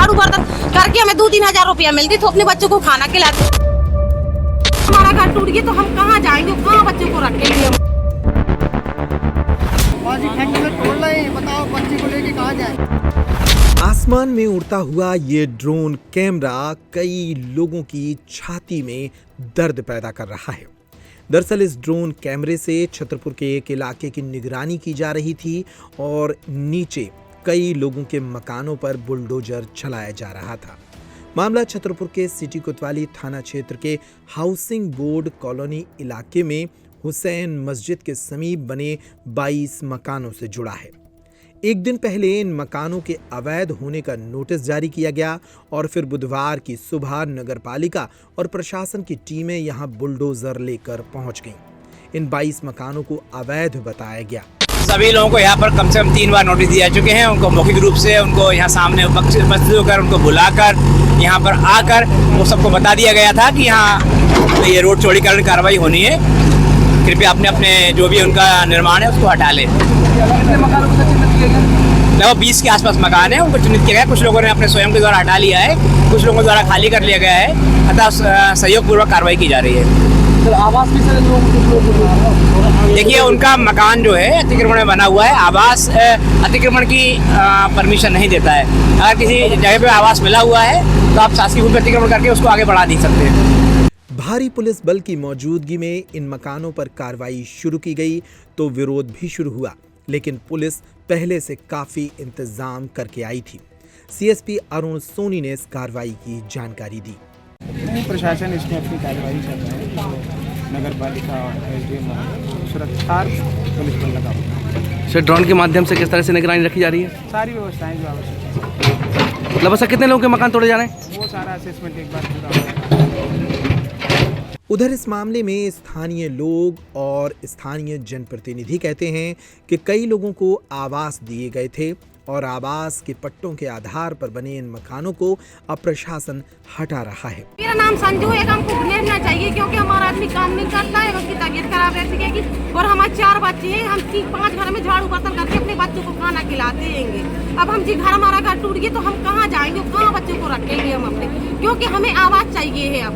झाड़ू बर्तन करके हमें 2-3 हजार रुपया मिलती तो अपने बच्चों को खाना खिलाते। हमारा घर टूट गया तो हम कहाँ जाएंगे, कहाँ बच्चों को रखेंगे हम। बताओ बच्चे को लेके कहाँ जाए। आसमान में उड़ता हुआ ये ड्रोन कैमरा कई लोगों की छाती में दर्द पैदा कर रहा है। दरअसल इस ड्रोन कैमरे से छतरपुर के एक इलाके की निगरानी की जा रही थी और नीचे कई लोगों के मकानों पर बुलडोजर चलाया जा रहा था। मामला छतरपुर के सिटी कोतवाली थाना क्षेत्र के हाउसिंग बोर्ड कॉलोनी इलाके में हुसैन मस्जिद के समीप बने 22 मकानों से जुड़ा है। एक दिन पहले इन मकानों के अवैध होने का नोटिस जारी किया गया और फिर बुधवार की सुबह नगरपालिका और प्रशासन की टीमें यहां बुलडोजर लेकर पहुंच गईं। इन 22 मकानों को अवैध बताया गया। सभी लोगों को यहाँ पर कम से कम 3 बार नोटिस दिया चुके हैं। उनको मौखिक रूप से उनको यहाँ सामने उपस्थित होकर उनको बुलाकर यहाँ पर आकर वो सबको बता दिया गया था कि यहाँ ये रोड चौड़ीकरण कार्रवाई होनी है, कृपया अपने अपने जो भी उनका निर्माण है उसको हटा लें। लगभग 20 के आसपास मकान है, उनको चिन्हित किया गया। कुछ लोगों ने अपने स्वयं के द्वारा हटा लिया है, कुछ लोगों द्वारा खाली कर लिया गया है, अतः सहयोगपूर्वक कार्रवाई की जा रही है। आवास देखिए उनका मकान जो है अतिक्रमण में बना हुआ है। आवास अतिक्रमण की परमिशन नहीं देता है। अगर किसी जगह पे आवास मिला हुआ है तो आप शासकीय भूमि पर अतिक्रमण करके उसको आगे बढ़ा नहीं सकते। भारी पुलिस बल की मौजूदगी में इन मकानों पर कार्रवाई शुरू की गई तो विरोध भी शुरू हुआ, लेकिन पुलिस पहले से काफी इंतजाम करके आई थी। सीएसपी अरुण सोनी ने इस कार्रवाई की जानकारी दी। प्रशासन इसमें अपनी कार्रवाई कर रहा है। नगर पालिका और एसडीएम सुरक्षा पुलिस बल लगा हुआ है। सर ड्रोन के माध्यम से किस तरह से निगरानी रखी जा रही है? सारी व्यवस्थाएं जो आवश्यक है। मतलब ऐसा कितने लोगों के मकान तोड़े जा रहे हैं? वो सारा असेसमेंट एक बार पूरा होगा। उधर इस मामले में स्थानीय लोग और स्थानीय जनप्रतिनिधि कहते हैं कि कई लोगों को आवास दिए गए थे और आवास के पट्टों के आधार पर बने इन मकानों को अब प्रशासन हटा रहा है। मेरा नाम संजू है, हमको लेना चाहिए क्योंकि हमारा आदमी काम नहीं करता है, उसकी तबीयत खराब रहती है और हमारे 4 बच्चे हैं। हम 5 घर में झाड़ू बर्तन करके अपने बच्चों को खाना खिलाते रहेंगे। अब हम जी घर हमारा घर टूट गया तो हम कहाँ जाएंगे, कहाँ बच्चों को रखेंगे हम अपने, क्योंकि हमें आवाज चाहिए है। अब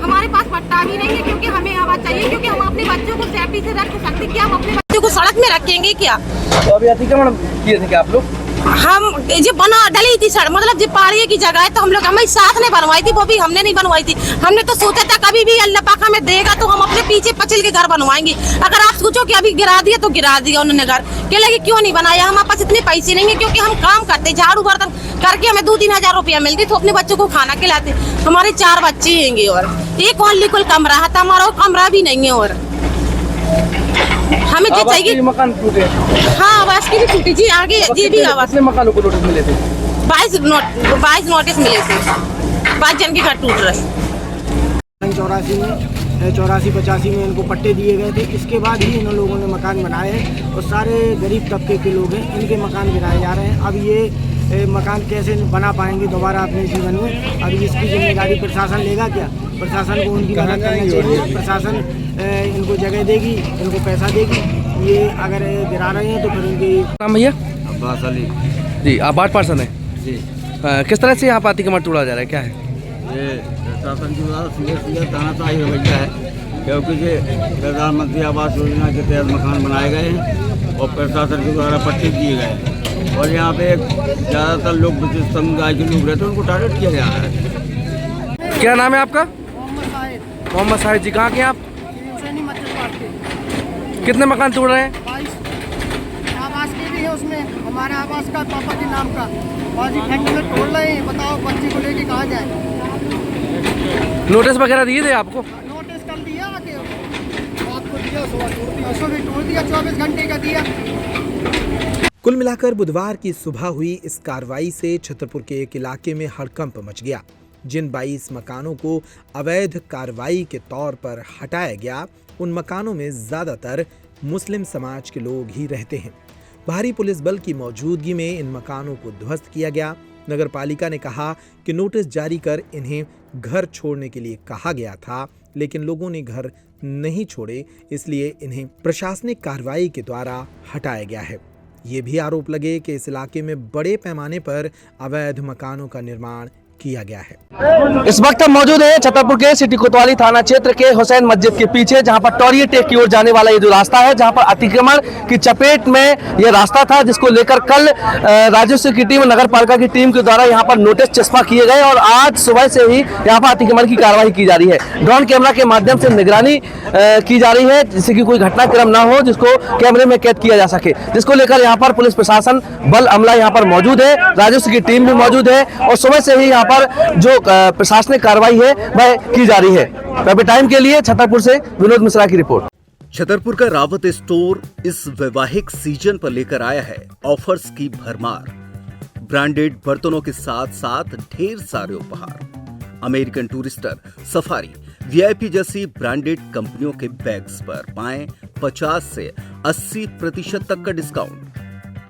हमारे पास पट्टा भी नहीं है क्योंकि हमें आवाज चाहिए, क्योंकि हम अपने बच्चों को सेफ्टी से रख सकते क्या हम अपने बच्चों को सड़क में रखेंगे क्या? तो अभी अतिक्रमण किए थे क्या आप लोग? हम जो बना डली थी सड़क, मतलब जो पहाड़ी की जगह है तो हम लोग हमारे साथ ने बनवाई थी, वो भी हमने नहीं बनवाई थी। हमने तो सोचा था कभी भी अल्लाह पाक हमें देगा तो हम अपने पीछे पचल के घर बनवाएंगे। अगर आप सोचो कि अभी गिरा दिया तो गिरा दिया उन्होंने घर, के लगे क्यों नहीं बनाया? हमारे पास इतने पैसे नहीं है क्योंकि हम काम करते झाड़ू बर्तन करके हमें 2-3 हजार रुपया मिलती तो अपने बच्चों को खाना खिलाते। हमारे 4 बच्चे हैंगे और एक ओनली कुल कमरा है, हमारा कमरा भी नहीं है और हमें जो चाहिए। मकान टूटे? हाँ आवास की भी टूटी जी, आगे जी भी आवास। कितने मकानों को नोटिस मिले थे? 22 नोटिस मिले थे, 5 जन के घर टूट रहे। 84-85 में इनको पट्टे दिए गए थे। इसके बाद ही इन लोगों ने मकान बनाए हैं और सारे गरीब तबके के लोग हैं, इनके मकान गिराए जा रहे हैं। अब ये मकान कैसे बना पाएंगे दोबारा अपने जीवन में? अब इसकी जिम्मेदारी प्रशासन लेगा क्या? प्रशासन को उनकी मदद करनी चाहिए। प्रशासन इनको जगह देगी, इनको पैसा देगी। ये अगर गिरा रहे हैं तो फिर उनकी। नाम भैया? अब्बास अली जी, आप वार्ड पार्षद हैं जी। किस तरह से यहाँ पर अतिक्रमण तोड़ा जा रहा है, क्या है? ये प्रशासन की द्वारा सीधे तानाशाही रवैया है, क्योंकि ये प्रधानमंत्री आवास योजना के तहत मकान बनाए गए हैं और प्रशासन के द्वारा पट्टे दिए गए हैं और यहाँ पे ज़्यादातर लोग विशिष्ट समुदाय के लोग रहते हैं, उनको टारगेट किया जा रहा है। क्या नाम है आपका? मोहम्मद साहिद जी, कहाँ के आप? कितने मकान तोड़ रहे हैं? 22 आवास के भी है उसमें, हमारा आवास का पापा के नाम का बाजी फैक्ट्री में तोड़ रहे हैं। बताओ बच्चे को लेके कहाँ जाए। नोटिस वगैरह दिए थे आपको? नोटिस कर दिया आके, आपको दिया, सुबह भी तोड़ दिया, 24 घंटे का दिया। कुल मिलाकर बुधवार की सुबह हुई इस कार्रवाई से छतरपुर के एक इलाके में हड़कंप मच गया। जिन 22 मकानों को अवैध कार्रवाई के तौर पर हटाया गया, उन मकानों में ज्यादातर मुस्लिम समाज के लोग ही रहते हैं। भारी पुलिस बल की मौजूदगी में इन मकानों को ध्वस्त किया गया। नगर पालिका ने कहा कि नोटिस जारी कर इन्हें घर छोड़ने के लिए कहा गया था, लेकिन लोगों ने घर नहीं छोड़े, इसलिए इन्हें प्रशासनिक कार्रवाई के द्वारा हटाया गया है। ये भी आरोप लगे कि इस इलाके में बड़े पैमाने पर अवैध मकानों का निर्माण किया गया है। इस वक्त हम मौजूद हैं छतरपुर के सिटी कोतवाली थाना क्षेत्र के हुसैन मस्जिद के पीछे, जहां पर टोरिये टेक की ओर जाने वाला ये जो रास्ता है, जहां पर अतिक्रमण की चपेट में ये रास्ता था, जिसको लेकर कल राजस्व की टीम, नगर पालिका की टीम के द्वारा यहां पर नोटिस चस्पा किए गए और आज सुबह से ही यहां पर अतिक्रमण की कार्रवाई की जा रही है। ड्रोन कैमरा के माध्यम से निगरानी की जा रही है, जिससे कि कोई घटनाक्रम ना हो, जिसको कैमरे में कैद किया जा सके, जिसको लेकर यहाँ पर पुलिस प्रशासन बल अमला यहाँ पर मौजूद है, राजस्व की टीम भी मौजूद है और सुबह से ही यहाँ पर जो प्रशासनिक कार्रवाई है वह की जा रही है। अभी टाइम के लिए छतरपुर से विनोद मिश्रा की रिपोर्ट। छतरपुर का रावत स्टोर इस वैवाहिक सीजन पर लेकर आया है ऑफर्स की भरमार। ब्रांडेड बर्तनों के साथ साथ ढेर सारे उपहार, अमेरिकन टूरिस्टर, सफारी, वीआईपी जैसी ब्रांडेड कंपनियों के बैग्स पर पाएं 50 से 80% तक का डिस्काउंट।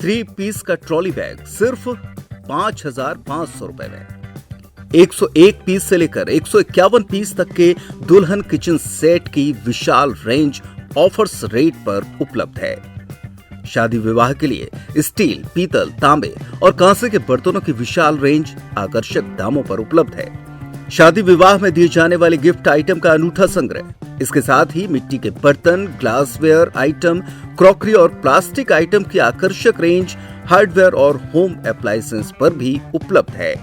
3 पीस का ट्रॉली बैग सिर्फ 5,500 रुपए में। 101 पीस से लेकर 151 पीस तक के दुल्हन किचन सेट की विशाल रेंज ऑफर्स रेट पर उपलब्ध है। शादी विवाह के लिए स्टील, पीतल, तांबे और कांसे के बर्तनों की विशाल रेंज आकर्षक दामों पर उपलब्ध है। शादी विवाह में दिए जाने वाले गिफ्ट आइटम का अनूठा संग्रह, इसके साथ ही मिट्टी के बर्तन, ग्लासवेयर आइटम, क्रॉकरी और प्लास्टिक आइटम की आकर्षक रेंज हार्डवेयर और होम अप्लायंसेस पर भी उपलब्ध है।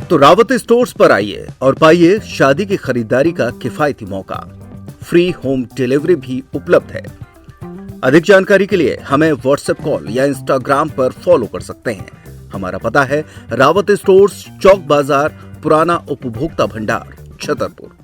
तो रावत स्टोर्स पर आइए और पाइए शादी की खरीदारी का किफायती मौका। फ्री होम डिलीवरी भी उपलब्ध है। अधिक जानकारी के लिए हमें व्हाट्सएप कॉल या इंस्टाग्राम पर फॉलो कर सकते हैं। हमारा पता है रावत स्टोर्स, चौक बाजार, पुराना उपभोक्ता भंडार, छतरपुर।